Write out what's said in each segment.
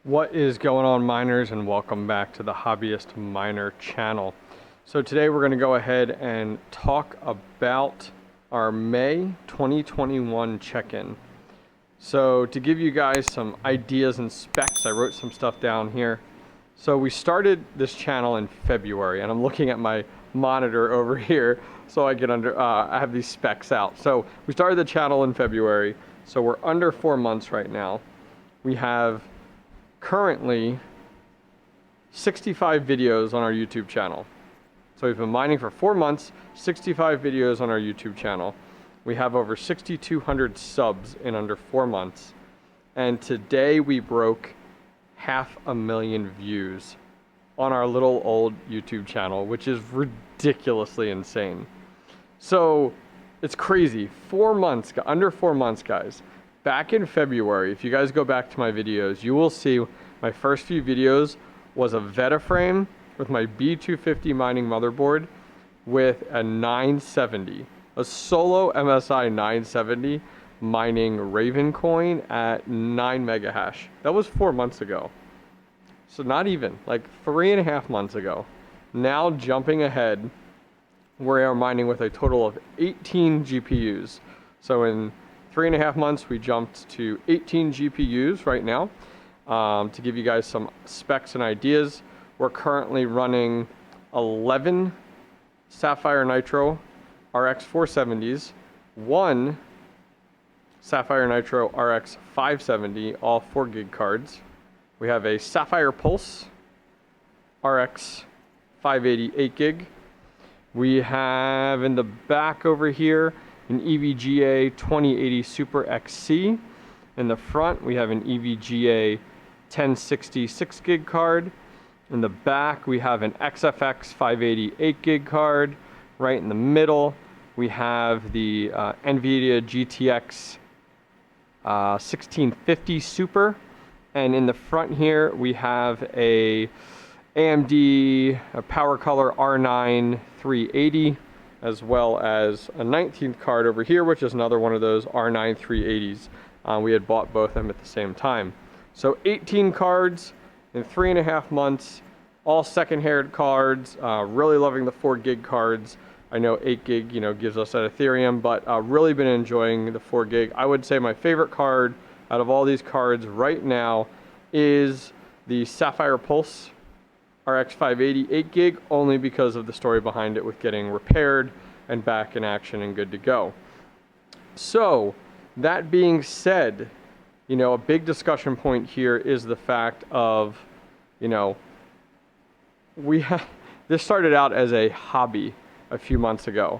What is going on, miners, and welcome back to the Hobbyist Miner channel. So today we're going to go ahead and talk about our May 2021 check-in. So to give you guys some ideas and specs, I wrote some stuff down here. So we started this channel in February, and I'm looking at my monitor over here so I can I have these specs out. So we started the channel in February, so we're under 4 months right now. We have currently 65 videos on our YouTube channel. So we've been mining for 4 months, 65 videos on our YouTube channel. We have over 6,200 subs in under 4 months. And today we broke 500,000 views on our little old YouTube channel, which is ridiculously insane. So it's crazy. 4 months, under 4 months, guys. Back in February, if you guys go back to my videos, you will see my first few videos was a Veta frame with my B250 mining motherboard with a 970, a solo MSI 970 mining Raven coin at 9 mega hash. That was 4 months ago. So not even, like 3.5 months ago. Now jumping ahead, we are mining with a total of 18 GPUs. So in 3.5 months, we jumped to 18 GPUs right now. To give you guys some specs and ideas, we're currently running 11 Sapphire Nitro RX 470s, 1 Sapphire Nitro RX 570, all 4 gig cards. We have a Sapphire Pulse RX 580 8 gig. We have in the back over here an EVGA 2080 Super XC. In the front, we have an EVGA 1060 6 gig card. In the back, we have an XFX 580 8 gig card. Right in the middle, we have the NVIDIA GTX 1650 Super. And in the front here, we have a AMD Power Color R9 380, as well as a 19th card over here, which is another one of those R9 380s. We had bought both of them at the same time. So 18 cards in 3.5 months, all second-hand cards. Really loving the 4 gig cards. I know 8 gig, gives us that Ethereum, but really been enjoying the 4 gig. I would say my favorite card out of all these cards right now is the Sapphire Pulse RX 580 8 gig, only because of the story behind it with getting repaired and back in action and good to go. So that being said, a big discussion point here is the fact of, this started out as a hobby a few months ago,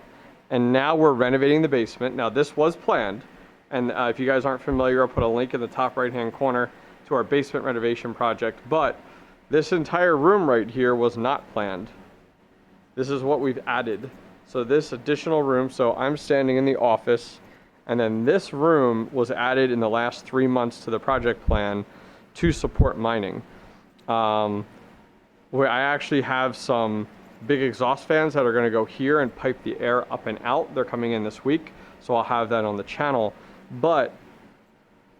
and now we're renovating the basement. Now this was planned, and if you guys aren't familiar, I'll put a link in the top right hand corner to our basement renovation project, but this entire room right here was not planned. This is what we've added. So this additional room, so I'm standing in the office, and then this room was added in the last 3 months to the project plan to support mining. Where I actually have some big exhaust fans that are gonna go here and pipe the air up and out. They're coming in this week, so I'll have that on the channel. But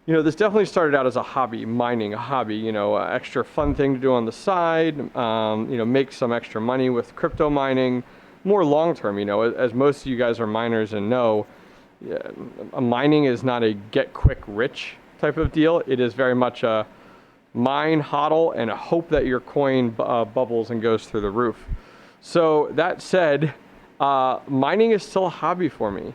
this definitely started out as a hobby, mining, a hobby, extra fun thing to do on the side, make some extra money with crypto mining, more long-term, as most of you guys are miners and know, mining is not a get-quick-rich type of deal. It is very much a mine, hodl, and a hope that your coin bubbles and goes through the roof. So that said, mining is still a hobby for me,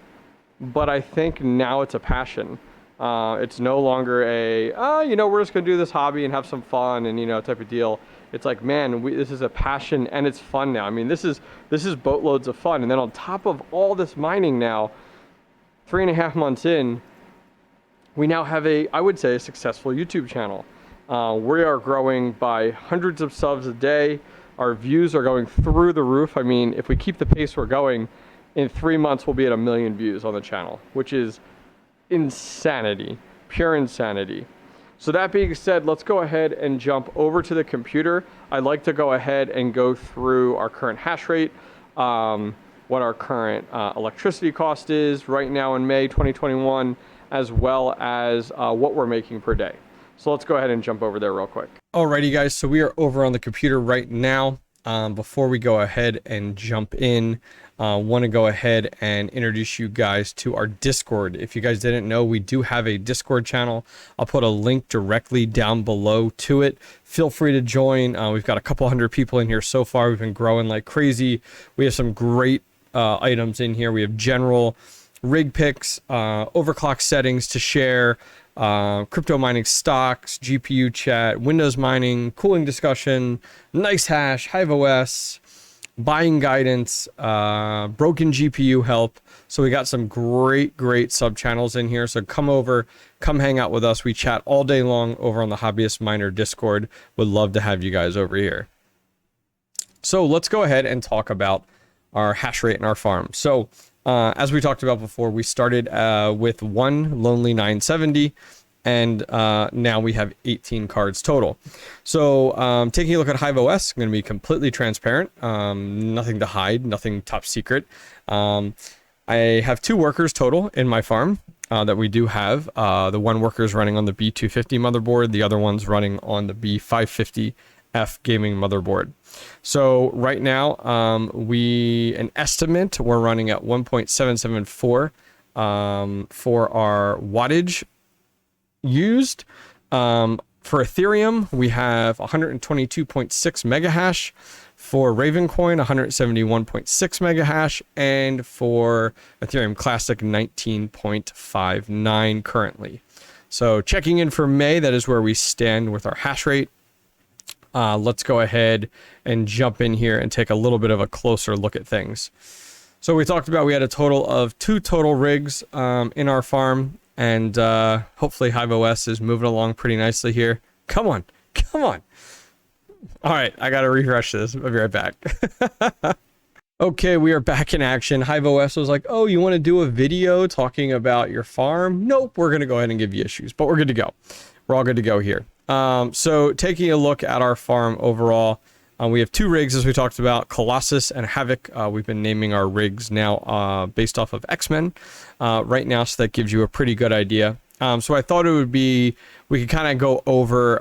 but I think now it's a passion. It's no longer a, we're just going to do this hobby and have some fun and, type of deal. It's like, man, this is a passion and it's fun now. I mean, this is boatloads of fun. And then on top of all this mining now, 3.5 months in, we now have I would say, a successful YouTube channel. We are growing by hundreds of subs a day. Our views are going through the roof. I mean, if we keep the pace we're going, in 3 months, we'll be at 1 million views on the channel, which is insanity, pure insanity. So that being said, let's go ahead and jump over to the computer. I'd like to go ahead and go through our current hash rate, what our current electricity cost is right now in May 2021, as well as what we're making per day. So let's go ahead and jump over there real quick. Alrighty guys, so we are over on the computer right now. Before we go ahead and jump in, want to go ahead and introduce you guys to our Discord. If you guys didn't know, we do have a Discord channel. I'll put a link directly down below to it. Feel free to join. We've got a couple hundred people in here so far. We've been growing like crazy. We have some great items in here. We have general rig picks, overclock settings to share, crypto mining stocks, GPU chat, Windows mining, cooling discussion, nice hash, Hive OS, buying guidance, broken GPU help. So we got some great sub channels in here. So come over, come hang out with us. We chat all day long over on the Hobbyist Miner Discord. Would love to have you guys over here. So let's go ahead and talk about our hash rate and our farm. So as we talked about before, we started with one lonely 970, and now we have 18 cards total. So taking a look at Hive OS, I'm going to be completely transparent. Nothing to hide, nothing top secret. I have 2 workers total in my farm that we do have. The one worker is running on the B250 motherboard. The other one's running on the B550F gaming motherboard. So right now, an estimate, we're running at 1.774 for our wattage used. For Ethereum, we have 122.6 mega hash. For Ravencoin, 171.6 mega hash. And for Ethereum Classic, 19.59 currently. So checking in for May, that is where we stand with our hash rate. Let's go ahead and jump in here and take a little bit of a closer look at things. So we talked about we had a total of 2 total rigs in our farm, and hopefully Hive OS is moving along pretty nicely here. Come on. All right, I got to refresh this. I'll be right back. Okay, we are back in action. Hive OS was like, oh, you want to do a video talking about your farm? Nope, we're going to go ahead and give you issues, but we're good to go. We're all good to go here. So taking a look at our farm overall, we have 2 rigs, as we talked about, Colossus and Havoc. We've been naming our rigs now based off of X-Men right now, so that gives you a pretty good idea. So I thought it would be, we could kind of go over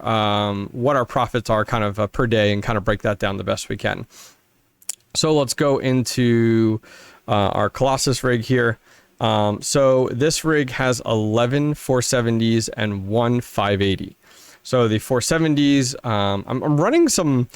what our profits are kind of per day and kind of break that down the best we can. So let's go into our Colossus rig here. So this rig has 11 470s and 1 580. So the 470s, I'm running some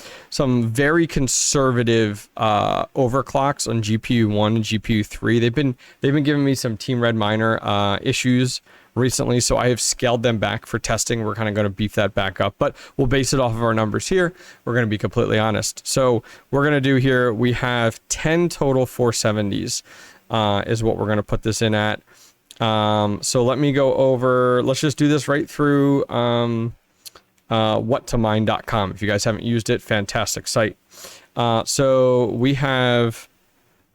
very conservative overclocks on GPU 1 and GPU 3. They've been giving me some Team Red Miner issues recently, so I have scaled them back for testing. We're kind of going to beef that back up, but we'll base it off of our numbers here. We're going to be completely honest. So we're going to do here, we have 10 total 470s is what we're going to put this in at. So let me go over, let's just do this right through whattomine.com. If you guys haven't used it, fantastic site. So we have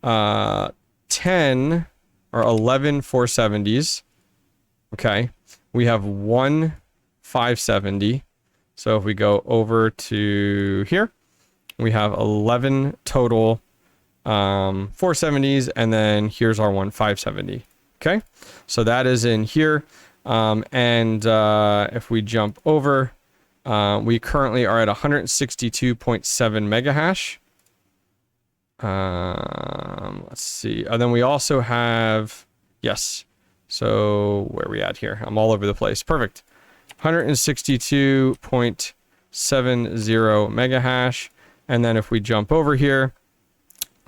10 or 11 470s. Okay, we have 1 570. So if we go over to here, we have 11 total 470s, and then here's our 1 570. Okay, so that is in here. And if we jump over, we currently are at 162.7 mega hash. Let's see. And then we also have, yes. So where are we at here? I'm all over the place. Perfect. 162.70 mega hash. And then if we jump over here,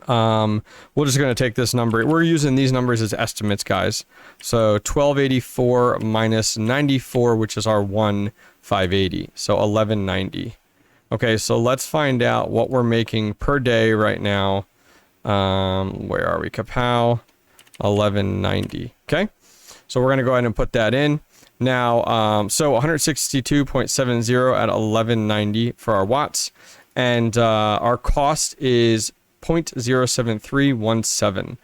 we're just going to take this number. We're using these numbers as estimates, guys. So 1284 minus 94, which is our 1 580. So 1190. Okay, so let's find out what we're making per day right now. Where are we? Kapow. 1190. Okay. So we're going to go ahead and put that in. Now, so 162.70 at 1190 for our watts. And our cost is 0.07317.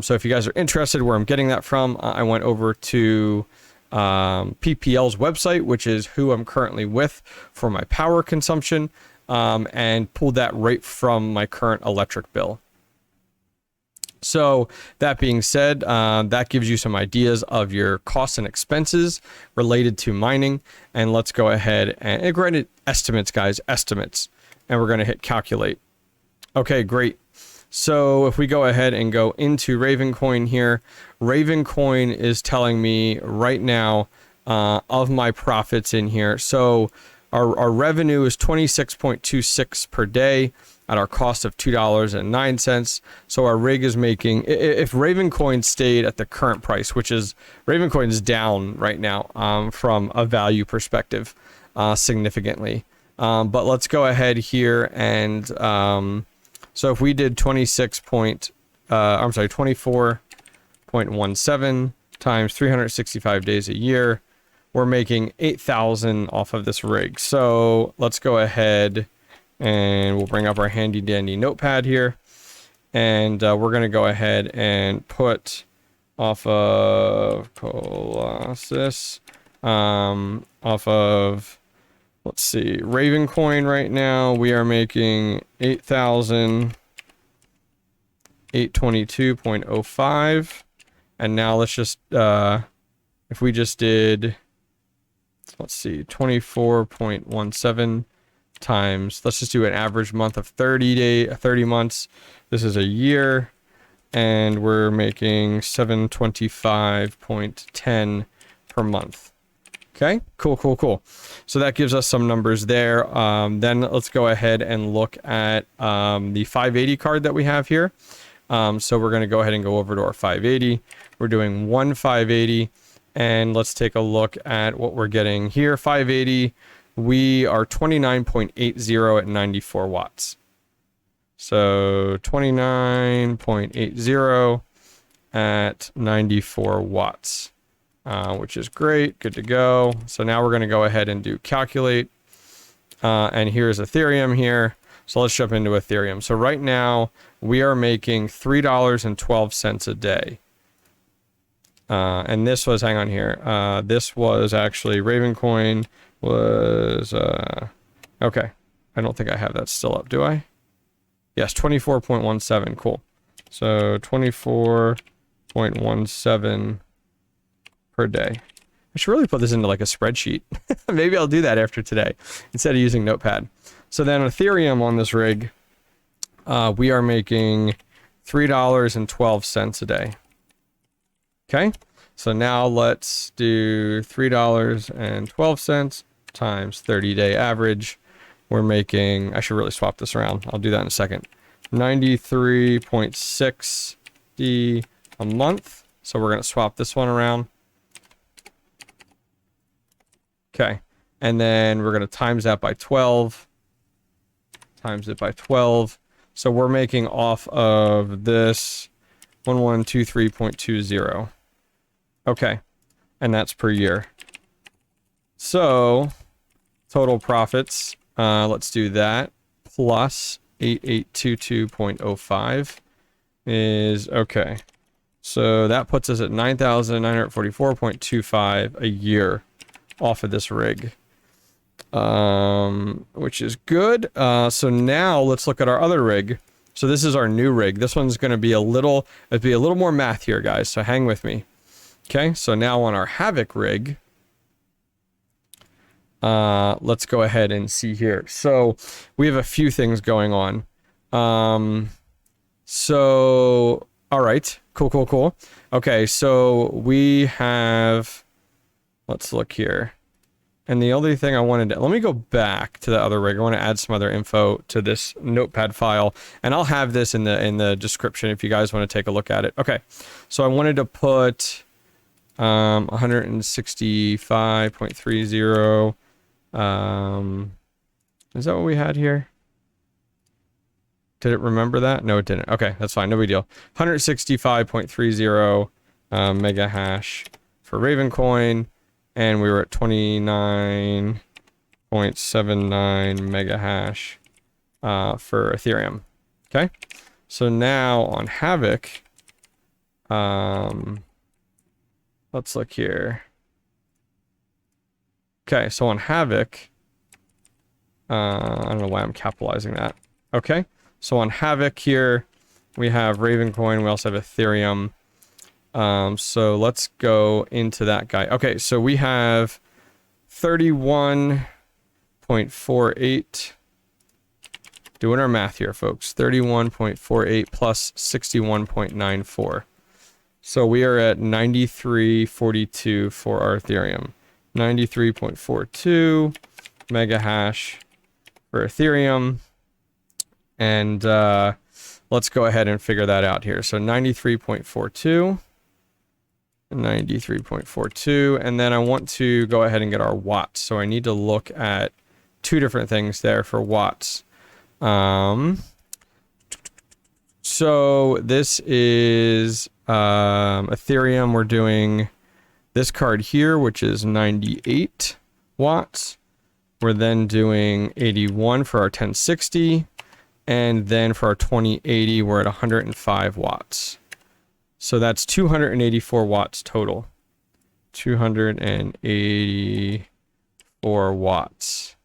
So if you guys are interested where I'm getting that from, I went over to PPL's website, which is who I'm currently with for my power consumption, and pulled that right from my current electric bill. So that being said, that gives you some ideas of your costs and expenses related to mining. And let's go ahead and granted estimates, guys, estimates. And we're going to hit calculate. Okay, great. So if we go ahead and go into Ravencoin here, Ravencoin is telling me right now of my profits in here. So our revenue is 26.26 per day at our cost of $2.09. So our rig is making, if Ravencoin stayed at the current price, which is, Ravencoin is down right now from a value perspective significantly. But let's go ahead here and, so if we did 24.17 times 365 days a year, we're making 8,000 off of this rig. So let's go ahead and we'll bring up our handy dandy notepad here. And we're going to go ahead and put off of Colossus, off of, let's see, Ravencoin right now, we are making 8,822.05. And now let's just, if we just did, let's see, 24.17 times, let's just do an average month of 30 months. This is a year, and we're making 725.10 per month. Okay, cool. So that gives us some numbers there. Then let's go ahead and look at the 580 card that we have here. So we're going to go ahead and go over to our 580. We're doing one 580, and let's take a look at what we're getting here. 580, we are 29.80 at 94 watts. So 29.80 at 94 watts. Which is great. Good to go. So now we're going to go ahead and do calculate. And here's Ethereum here. So let's jump into Ethereum. So right now we are making $3.12 a day. And this was, hang on here. This was actually Ravencoin was, okay. I don't think I have that still up, do I? Yes, 24.17. Cool. So 24.17 per day. I should really put this into like a spreadsheet. Maybe I'll do that after today instead of using Notepad. So then Ethereum on this rig, we are making $3.12 a day. Okay. So now let's do $3.12 times 30-day average. We're making, I should really swap this around. I'll do that in a second. 93.60 a month. So we're going to swap this one around. Okay. And then we're going to times that by 12. Times it by 12. So we're making off of this 1123.20. Okay. And that's per year. So total profits, let's do that. Plus 8822.05 is okay. So that puts us at 9,944.25 a year off of this rig, which is good. So now let's look at our other rig. So this is our new rig. This one's going to be a little more math here, guys. So hang with me. Okay. So now on our Havoc rig, let's go ahead and see here. So we have a few things going on. So, all right, cool. Okay. So we have, let's look here. And the only thing I wanted to, let me go back to the other rig. I want to add some other info to this notepad file, and I'll have this in the description if you guys want to take a look at it. Okay. So I wanted to put 165.30. Is that what we had here? Did it remember that? No, it didn't. Okay, that's fine. No big deal. 165.30 mega hash for Ravencoin, and we were at 29.79 mega hash for Ethereum. Okay, so now on Havoc, let's look here. Okay, so on Havoc, I don't know why I'm capitalizing that. Okay, so on Havoc here, We have Ravencoin. We also have Ethereum. So let's go into that guy. Okay, so we have 31.48. Doing our math here, folks. 31.48 plus 61.94. So we are at 93.42 for our Ethereum. 93.42 mega hash for Ethereum. And let's go ahead and figure that out here. So 93.42. 93.42. And then I want to go ahead and get our watts. So I need to look at two different things there for watts. So this is Ethereum. We're doing this card here, which is 98 watts. We're then doing 81 for our 1060. And then for our 2080, we're at 105 watts. So that's 284 watts total. 284 watts.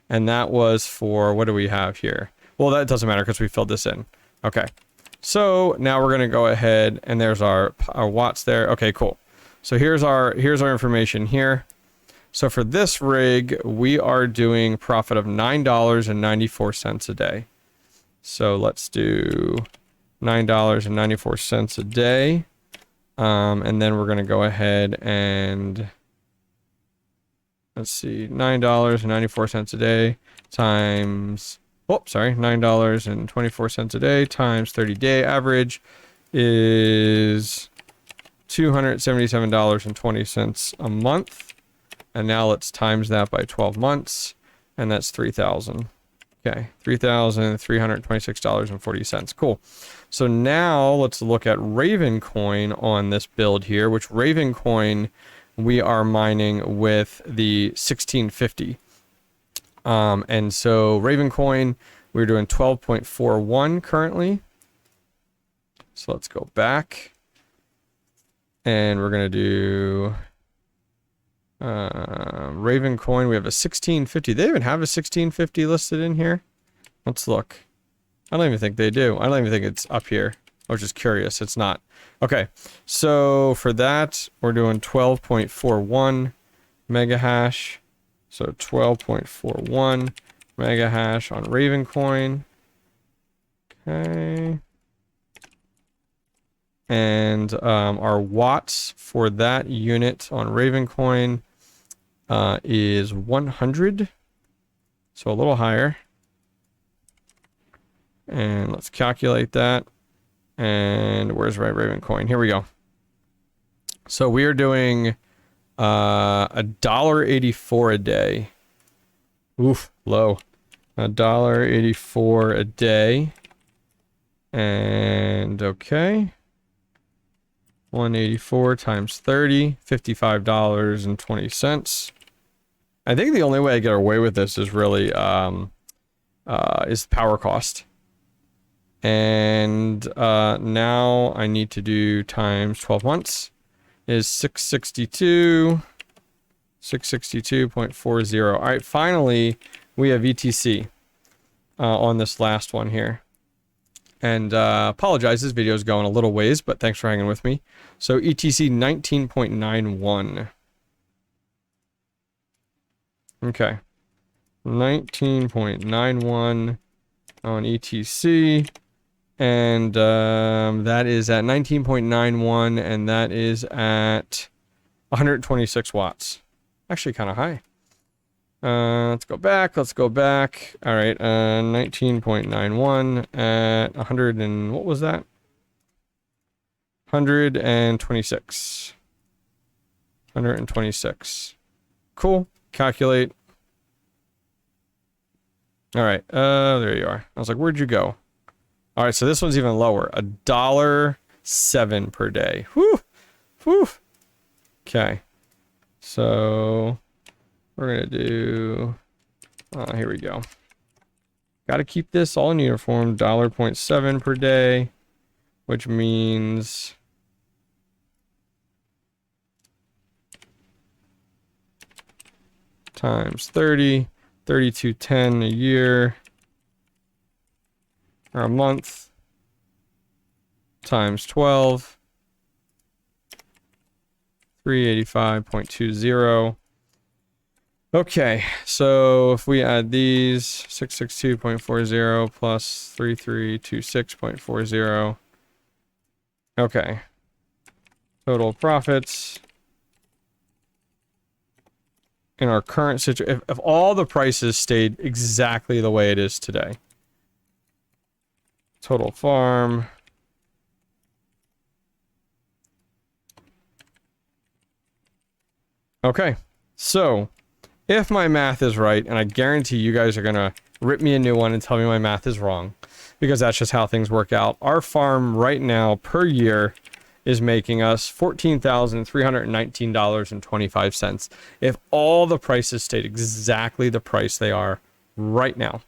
And that was for, what do we have here? Well, that doesn't matter because we filled this in. Okay. So now we're going to go ahead and there's our watts there. Okay, cool. So here's our information here. So for this rig, we are doing profit of $9.94 a day. So let's do $9.94 a day. And then we're going to go ahead and let's see, $9.94 a day times, $9.24 a day times 30-day average is $277.20 a month. And now let's times that by 12 months, and that's 3,000. Okay, $3,326.40. Cool. So now let's look at Ravencoin on this build here, which Ravencoin we are mining with the 1650. And so Ravencoin, we're doing 12.41 currently. So let's go back. And we're going to do Ravencoin. We have a 1650. They even have a 1650 listed in here. Let's look. I don't even think they do. I don't even think it's up here. I was just curious. It's not. Okay. So for that, we're doing 12.41 mega hash. So 12.41 mega hash on Ravencoin. Okay. And our watts for that unit on Ravencoin is 100. So a little higher. And let's calculate that. And where's my Ravencoin? Here we go. So we are doing $1.84 a day. Oof, low. $1.84 a day. And okay. 184 times 30, $55.20. I think the only way I get away with this is really is power cost. And now I need to do times 12 months is 662.40. All right, finally we have ETC on this last one here. And apologize, this video is going a little ways, but thanks for hanging with me. So ETC 19.91. Okay. 19.91 on ETC. And that is at 19.91, and that is at 126 watts. Actually kind of high. Let's go back. All right, 19.91 at 100 and what was that? 126. 126. Cool. Calculate. All right, there you are. I was like, where'd you go? All right, so this one's even lower. $1.07 per day. Whew. Whew. Okay. So we're going to do, here we go. Got to keep this all in uniform. $0.7 per day, which means times 30, 32.10 a year or a month. times 12, 385.20. Okay, so if we add these, 662.40 plus 3326.40. Okay. Total profits in our current situation, if all the prices stayed exactly the way it is today. Total farm. Okay, so if my math is right, and I guarantee you guys are gonna rip me a new one and tell me my math is wrong, because that's just how things work out. Our farm right now per year is making us $14,319.25 if all the prices stayed exactly the price they are right now.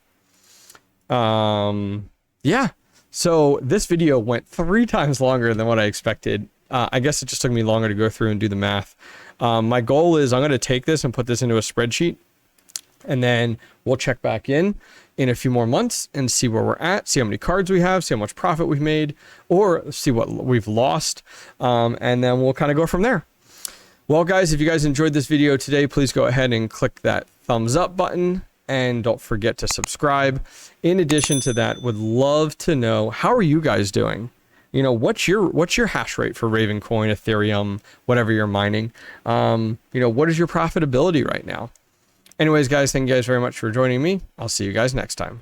Yeah. So this video went 3 times longer than what I expected. I guess it just took me longer to go through and do the math. My goal is I'm going to take this and put this into a spreadsheet, and then we'll check back in a few more months and see where we're at, see how many cards we have, see how much profit we've made, or see what we've lost. And then we'll kind of go from there. Well, guys, if you guys enjoyed this video today, please go ahead and click that thumbs up button, and don't forget to subscribe. In addition to that, would love to know, how are you guys doing? You know, what's your hash rate for Raven Coin, Ethereum, whatever you're mining? You know, what is your profitability right now? Anyways, guys, thank you guys very much for joining me. I'll see you guys next time.